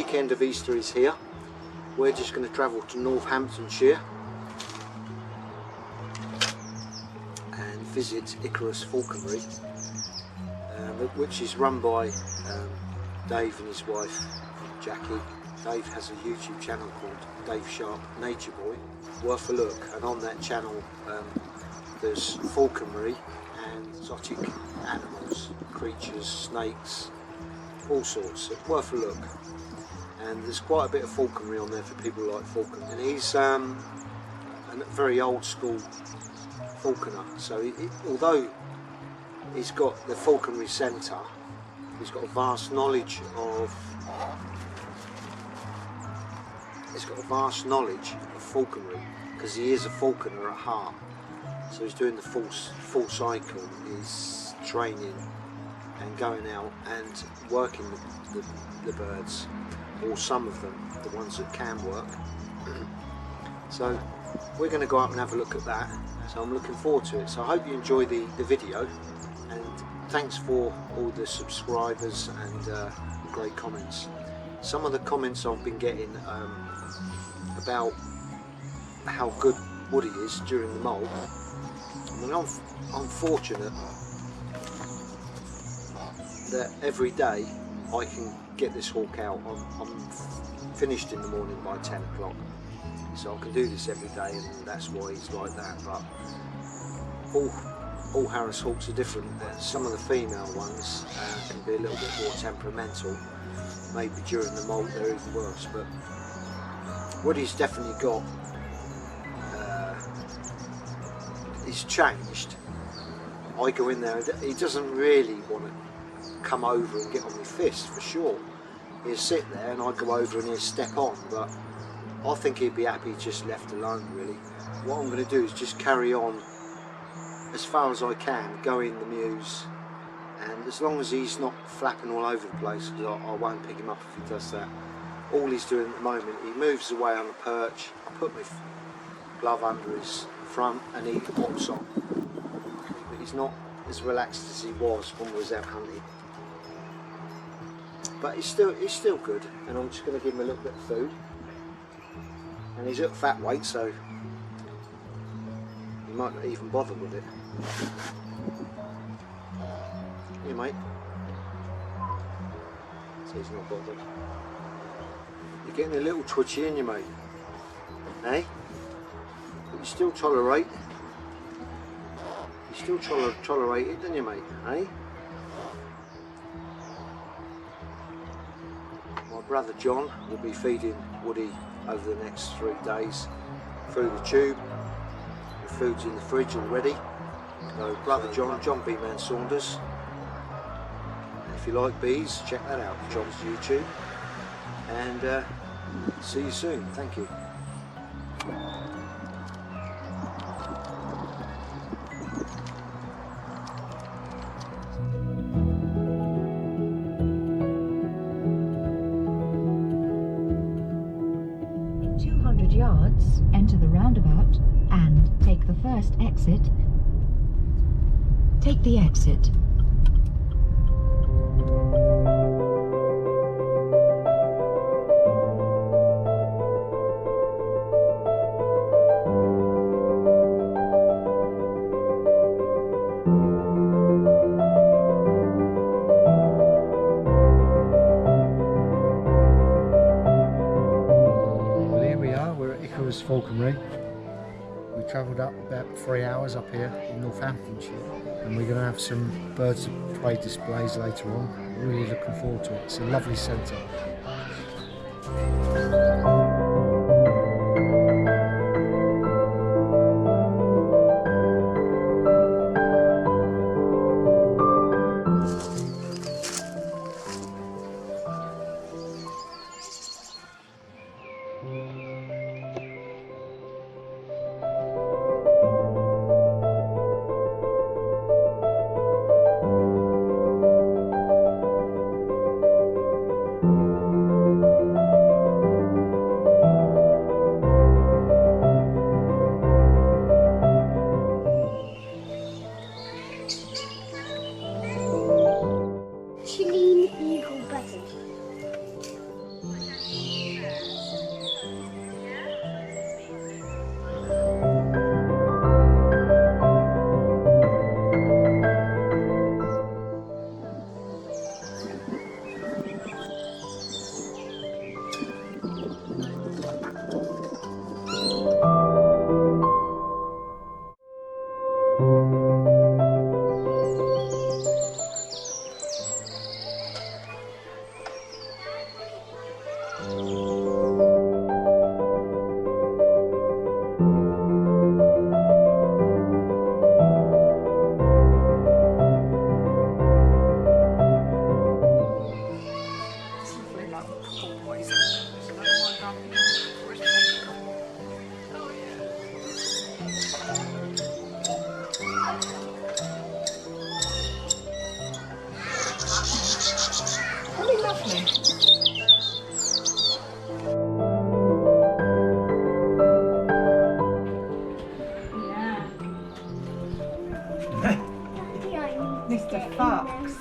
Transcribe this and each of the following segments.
weekend of Easter is here. We're just going to travel to Northamptonshire and visit Icarus Falconry, which is run by Dave and his wife Jackie. Dave has a YouTube channel called Dave Sharp Nature Boy, worth a look, and on that channel there's falconry and exotic animals, creatures, snakes, all sorts. It's worth a look, and there's quite a bit of falconry on there for people who like falconry. And he's a very old school falconer, so although he's got the falconry centre, he's got a vast knowledge of falconry, because he is a falconer at heart. So he's doing the full cycle, he's training and going out and working the birds, or some of them, the ones that can work. So we're going to go up and have a look at that, so I'm looking forward to it. So I hope you enjoy the video, and thanks for all the subscribers and great comments. Some of the comments I've been getting about how good Woody is during the moult. I mean, I'm fortunate that every day I can get this hawk out. I'm finished in the morning by 10 o'clock, so I can do this every day, and that's why he's like that. But all Harris hawks are different. Some of the female ones can be a little bit more temperamental. Maybe during the moult they're even worse, but Woody's definitely got, he's changed. I go in there, he doesn't really want to come over and get on my fist, for sure. He'll sit there and I go over and he'll step on, but I think he'd be happy just left alone, really. What I'm going to do is just carry on as far as I can, go in the mews, and as long as he's not flapping all over the place, because I won't pick him up if he does that. All he's doing at the moment, he moves away on the perch, I put my glove under his front and he hops on. But he's not as relaxed as he was when we was out hunting. But he's still good, and I'm just going to give him a little bit of food. And he's at fat weight, so he might not even bother with it. Here, mate. So he's not bothered. You're getting a little twitchy, ain't you, mate? Eh? But you still tolerate. You still tolerate it, don't you, mate? Eh? My brother John will be feeding Woody over the next 3 days through the tube. The food's in the fridge already. So brother John B. Man Saunders. If you like bees, check that out, John's YouTube. And see you soon. Thank you. In 200 yards, enter the roundabout and take the first exit. Take the exit. Icarus Falconry. We travelled up about 3 hours up here in Northamptonshire, and we're going to have some birds of prey displays later on. Really looking forward to it. It's a lovely centre. Mr. Fox.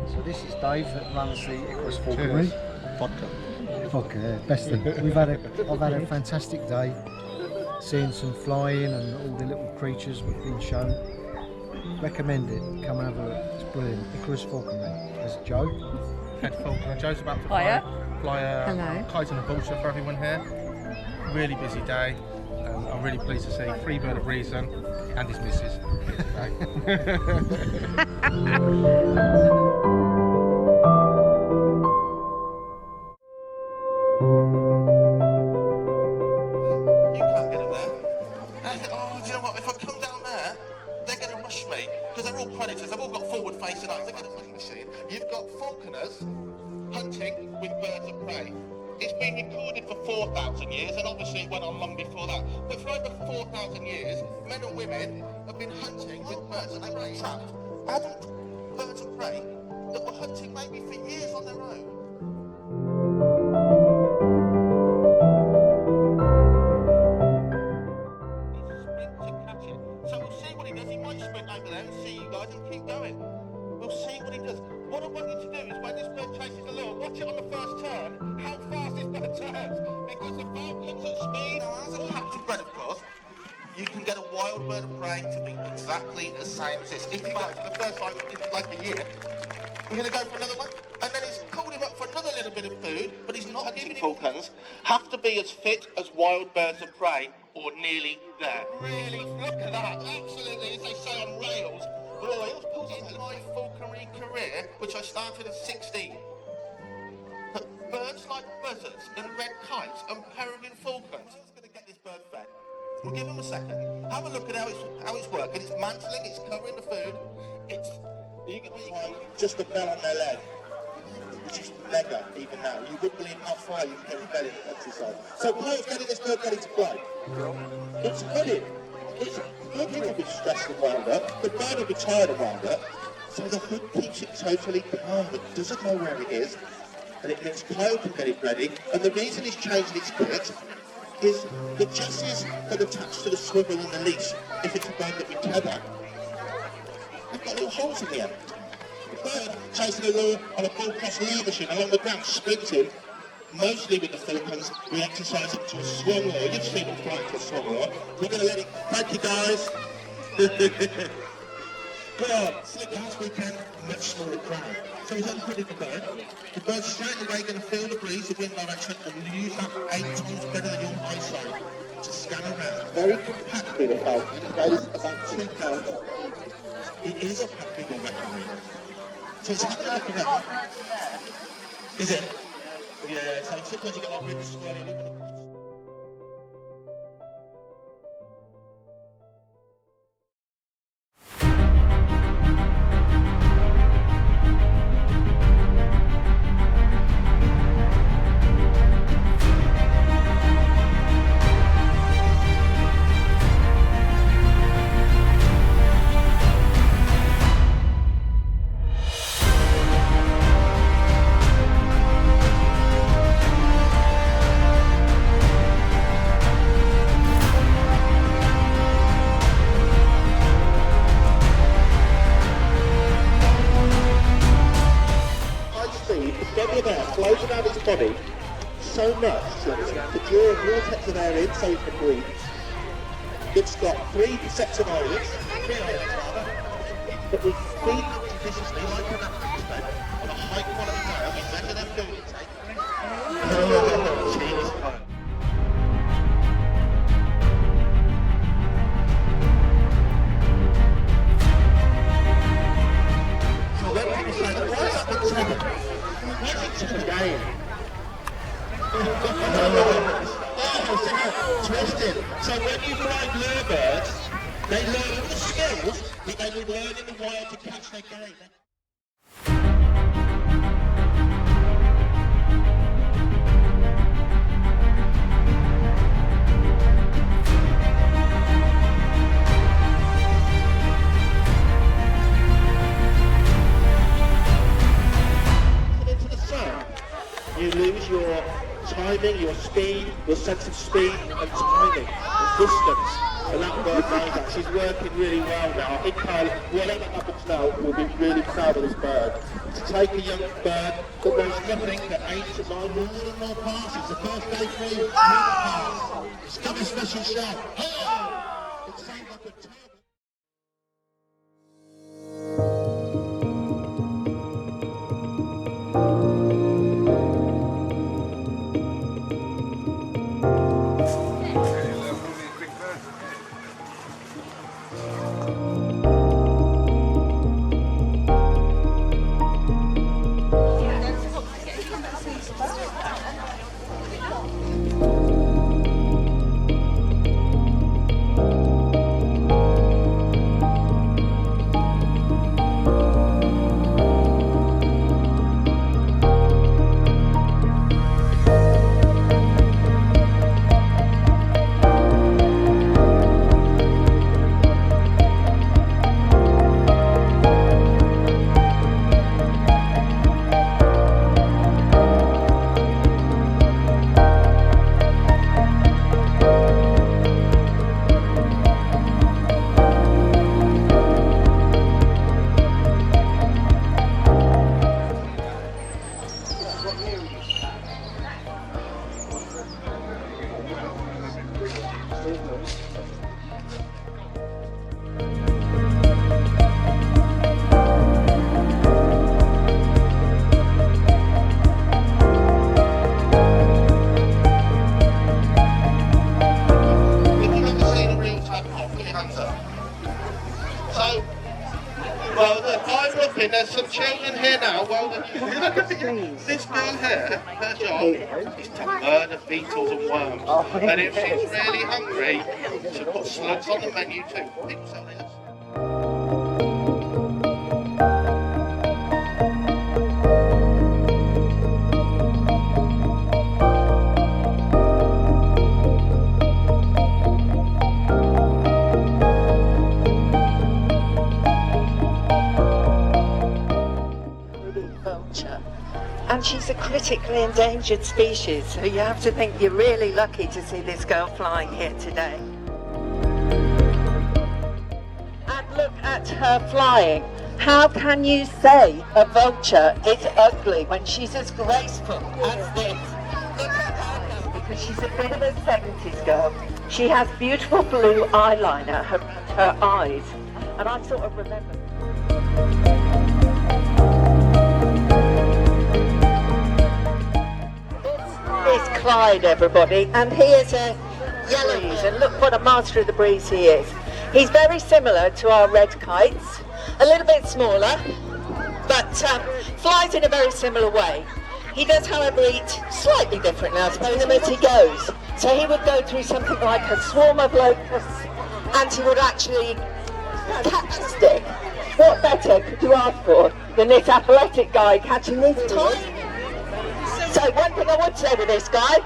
So this is Dave that runs the Icarus Falconry. Vodka. Vodka, yeah, best thing. I've had a fantastic day, seeing some flying and all the little creatures we've been shown. Recommend it. Come and have a look. It's brilliant. Icarus Falconry. There's Joe. Head Falconry. Joe's about to fly a kite and a vulture for everyone here. Really busy day. I'm really pleased to see Free Bird of Reason and his missus here today. Because they're all predators, they've all got forward-facing eyes. Look at the fucking machine. You've got falconers hunting with birds of prey. It's been recorded for 4,000 years, and obviously it went on long before that. But for over 4,000 years, men and women have been hunting with birds, and they were trapped adult birds of prey that were hunting maybe for years on their own. So we'll see what he does. He might sprint over there and see you guys and keep going. We'll see what he does. What I want you to do is when this bird chases the lure, watch it on the first turn, how fast this bird turns. Because the falcon's at speed, as a captured bird, of course, you can get a wild bird of prey to be exactly the same as this. If you go for the first time in like a year, we're going to go for another one. And then he's called him up for another little bit of food, but he's not giving him. Falcons have to be as fit as wild birds of prey, or nearly there. Really, look at that, absolutely, as they say on rails. Royals pulls into my falconry career, which I started at 16. But birds like buzzards and red kites and peregrine falcons. Who's going to get this bird fed? We'll give him a second. Have a look at how it's working. It's mantling, it's covering the food. It's you can just a bell on their leg, which is mega even now. You wouldn't believe how far you can get a belly exercise. So Kyle's getting this bird ready to fly. It's good. It's looking a bit stressed and wound up. The bird will be tired and wound up. So the hood keeps it totally calm. It doesn't know where it is. And it lets Kyle to get it ready. And the reason he's changing its kit is the jesses that attach to the swivel and the leash, if it's a bird that we tether, they've got little holes in the end. The bird chasing the lure on a full-cross lure machine along the ground, sprinting. Mostly with the falcons, we exercise it to a swung lure. You've seen them fly to a swung lure. We're going to let it. Thank you, guys. Go on, slick last weekend, much smaller crowd. So he's unhooded the bird. The bird's straight away going to feel the breeze, the wind direction, and use that 8 times better than your eyesight to scan around. Very compact with a falcon. It weighs about 2 pounds. It is a bigger weaponry. So it's having a look around. Is it? Yeah, so sometimes you get like ribs swirling up. Flows around its body so much that to draw a vortex of air in so it can breathe. It's got 3 sets of eyelids, 3 eyelids rather, but we feed them judiciously like an African bed on a high quality diet. We measure their food intake. Oh, cheese fun. So when people say, why is that the tether? Game. Twisted. So when you fly lure birds, they learn all the skills that they would learn in the wild to catch their game. mainly your speed, your sense of speed and timing and distance. And that bird knows that. She's working really well now. I think whatever happens now, we'll be really proud of this bird. To take a young bird that knows nothing but 8 to 9 more and more passes. The first day through, another pass. It's got a special shot. Oh! It sounds like a turbo. There's some children here now. Well, look at this girl here. Her job is to murder beetles and worms. And if she's really hungry, she'll put slugs on the menu too. People tell me this. Vulture, and she's a critically endangered species, so you have to think you're really lucky to see this girl flying here today. And look at her flying. How can you say a vulture is ugly when she's as graceful as this? Look at her girl, because she's a bit of a 70s girl. She has beautiful blue eyeliner around her eyes, and I sort of remember. Is Clyde, everybody, and he is a yellow breeze, and look what a master of the breeze he is. He's very similar to our red kites, a little bit smaller, but flies in a very similar way. He does, however, eat slightly differently, I suppose, as he goes. So he would go through something like a swarm of locusts, and he would actually catch a stick. What better could you ask for than this athletic guy catching these tiny? So one thing I would say with this guy,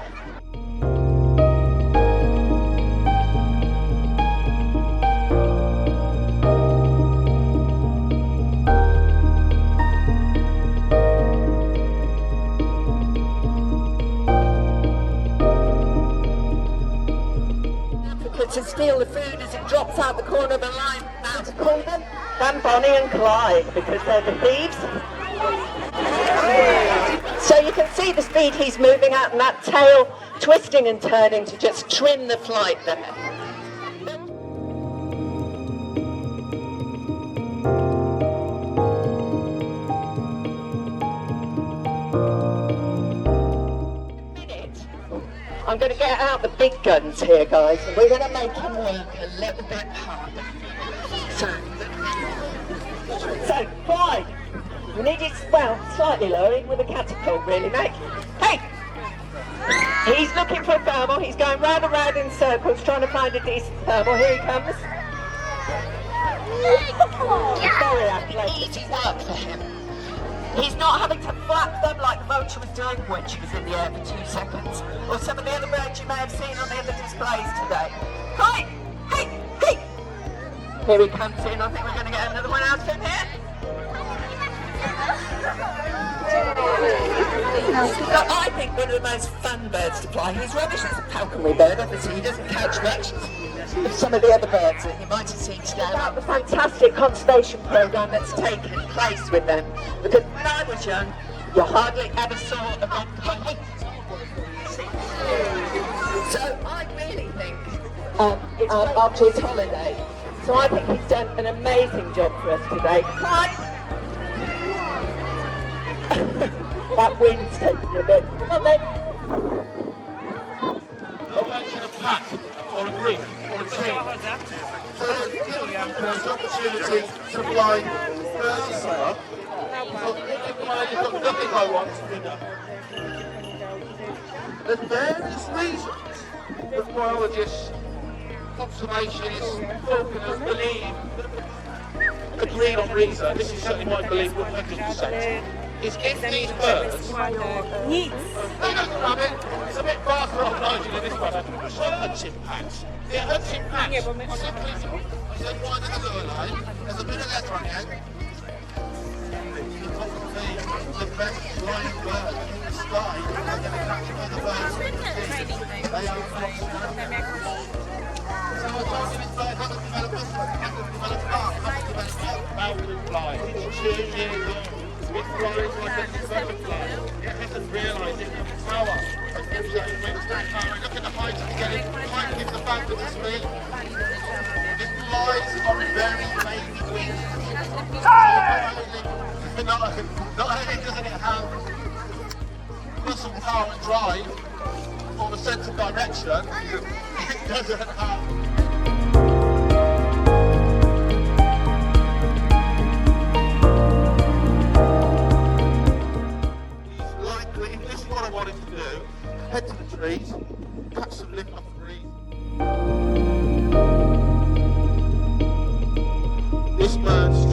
to steal the food as it drops out the corner of the line. Now to call them Bonnie and Clyde, because they're the thieves. So you can see the speed he's moving at, and that tail twisting and turning to just trim the flight there. I'm going to get out the big guns here, guys, and we're going to make him work a little bit harder. So Clyde, we need it, well, slightly lower, even with a catapult, really, mate. Hey! He's looking for a thermal. He's going round and round in circles, trying to find a decent thermal. Here he comes. Very athletic. Easy work for him. He's not having to flap them like Vulture was doing when she was in the air for 2 seconds, or some of the other birds you may have seen on the other displays today. Hi! Hey! Hey! Here he comes in. I think we're going to get another one out of him here. I think one of the most fun birds to fly. He's rubbish as a falconry bird, obviously he doesn't catch much of some of the other birds that you might have seen today about the fantastic conservation programme that's taken place with them. Because when I was young, you hardly ever saw a red kite. So I really think after his holiday, so I think he's done an amazing job for us today. That wind's taking a bit. Come on then. Not mention a pack or a group or a team. So there's opportunity to fly further. You've got nothing I want to do. There's various reasons that biologists, conservationists, falconers believe, agreed on reason, this is certainly my belief 100%, is if these birds, they don't grab it, it's a bit faster off Nigel than this one, so hunting packs. The hunting packs simply said one in the lure line, there's a bit of leather on the end. The best flying bird in the sky, and they're going to catch other birds in the sea. They are not so we're talking this bird hasn't developed this one, hasn't developed that, hasn't developed that. Falcon flies, it's 2 years old. It flies like a butterfly. It hasn't realised its power. It gives it immense power. Look at the height it's getting. The height gives the falcon the speed. It flies on very baby wings. Not only doesn't it have muscle power and drive or the sense of direction, it doesn't have. This is what I wanted to do. Head to the trees, catch some lift off the breeze. This bird's